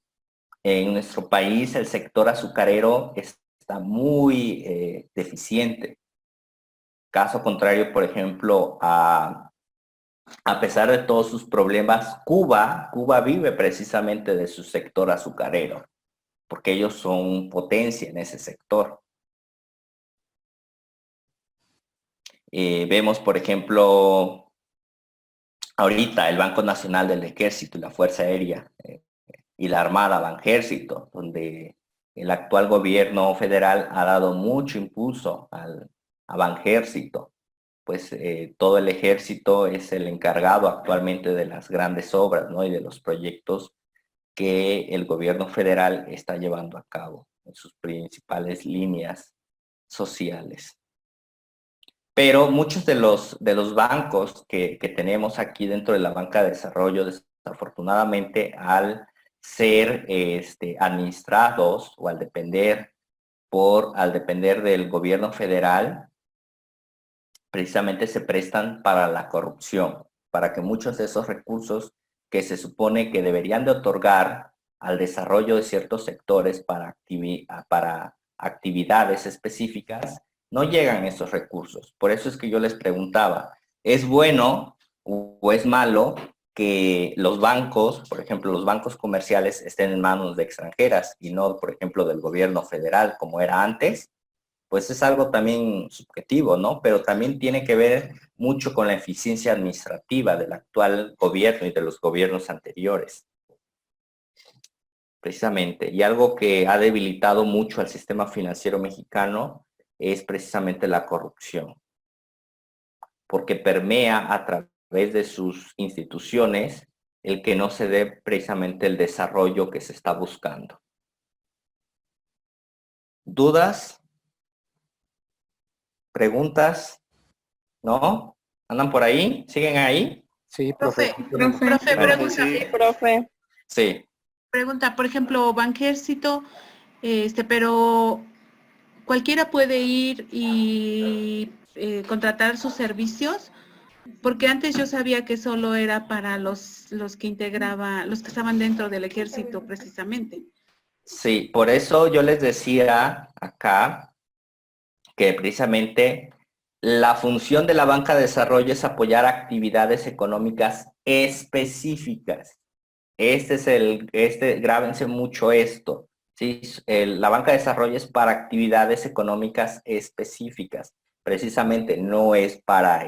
nuestro país el sector azucarero está muy deficiente. Caso contrario, por ejemplo, a pesar de todos sus problemas, Cuba vive precisamente de su sector azucarero, porque ellos son potencia en ese sector. Vemos, por ejemplo, ahorita el Banco Nacional del Ejército y la Fuerza Aérea y la Armada Banjército, donde el actual gobierno federal ha dado mucho impulso a Banjército. Pues todo el ejército es el encargado actualmente de las grandes obras, ¿no? Y de los proyectos que el gobierno federal está llevando a cabo en sus principales líneas sociales. Pero muchos de los bancos que tenemos aquí dentro de la banca de desarrollo, desafortunadamente, al ser administrados o al depender del gobierno federal, precisamente se prestan para la corrupción, para que muchos de esos recursos que se supone que deberían de otorgar al desarrollo de ciertos sectores para actividades específicas, no llegan esos recursos. Por eso es que yo les preguntaba, ¿es bueno o es malo que los bancos, por ejemplo, los bancos comerciales estén en manos de extranjeras y no, por ejemplo, del gobierno federal como era antes? Pues es algo también subjetivo, ¿no? Pero también tiene que ver mucho con la eficiencia administrativa del actual gobierno y de los gobiernos anteriores. Precisamente. Y algo que ha debilitado mucho al sistema financiero mexicano es precisamente la corrupción, porque permea a través de sus instituciones el que no se dé precisamente el desarrollo que se está buscando. ¿Dudas? ¿Preguntas? ¿No? ¿Andan por ahí? ¿Siguen ahí? Sí, Profe, profe. profe, pregunta. Sí. Profe. Sí. Pregunta, por ejemplo, Banjército, pero cualquiera puede ir y contratar sus servicios, porque antes yo sabía que solo era para los que integraban, los que estaban dentro del ejército precisamente. Sí, por eso yo les decía acá que precisamente la función de la banca de desarrollo es apoyar actividades económicas específicas. Grábense mucho esto. ¿Sí? La banca de desarrollo es para actividades económicas específicas. Precisamente no es para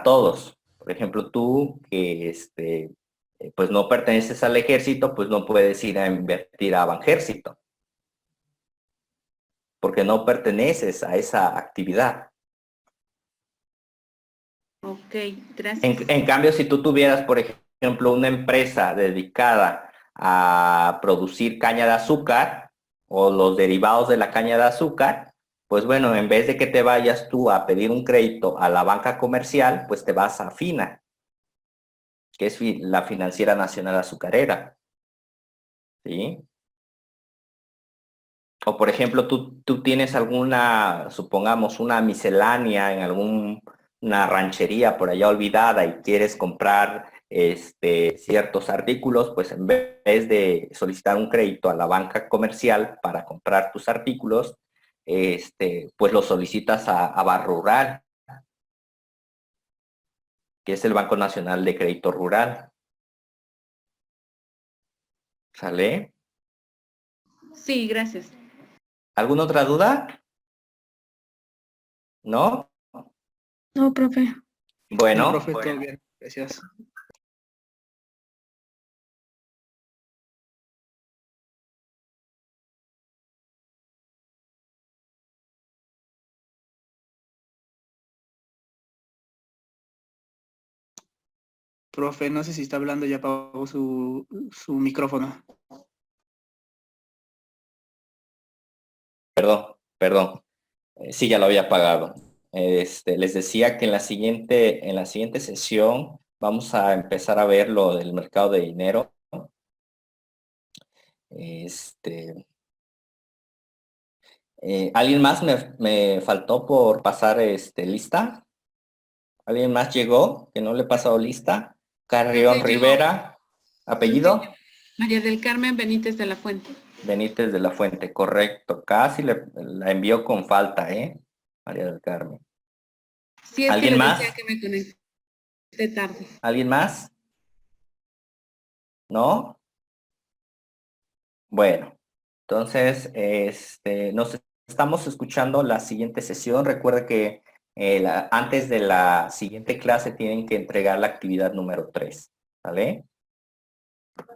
todos. Por ejemplo, tú que pues no perteneces al ejército, pues no puedes ir a invertir a Banjército, porque no perteneces a esa actividad. Ok, gracias. En cambio, si tú tuvieras, por ejemplo, una empresa dedicada a producir caña de azúcar o los derivados de la caña de azúcar, pues bueno, en vez de que te vayas tú a pedir un crédito a la banca comercial, pues te vas a FINA, que es la Financiera Nacional Azucarera. ¿Sí? O por ejemplo, tú tienes alguna, supongamos, una miscelánea en alguna ranchería por allá olvidada y quieres comprar ciertos artículos, pues en vez de solicitar un crédito a la banca comercial para comprar tus artículos, pues lo solicitas a Banrural, que es el Banco Nacional de Crédito Rural. ¿Sale? Sí, gracias. ¿Alguna otra duda? ¿No? No, profe. No, Bueno, profe, todo bien. Gracias. Profe, no sé si está hablando, ya apagó su micrófono. Perdón. Sí, ya lo había apagado. Les decía que en la siguiente sesión vamos a empezar a ver lo del mercado de dinero. ¿Alguien más me faltó por pasar lista? ¿Alguien más llegó que no le he pasado lista? Carrión Profe, yo- Rivera, apellido. María del Carmen Benítez de la Fuente. Benítez de la Fuente, correcto. Casi la envió con falta, María del Carmen. Sí, es que ¿Alguien le más? decía que me conecté tarde. ¿Alguien más? ¿No? Bueno, entonces, nos estamos escuchando la siguiente sesión. Recuerda que antes de la siguiente clase tienen que entregar la actividad número 3, ¿vale?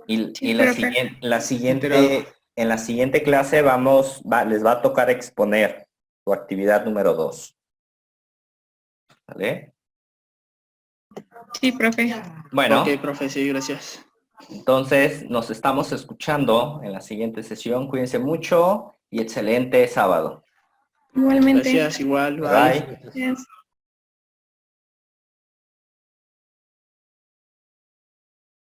Y en la siguiente clase les va a tocar exponer su actividad número 2, ¿vale? Sí, profe. Bueno, Ok, profe, sí, gracias. entonces nos estamos escuchando en la siguiente sesión. Cuídense mucho y excelente sábado. Igualmente. Gracias, igual, bye. Bye. Gracias.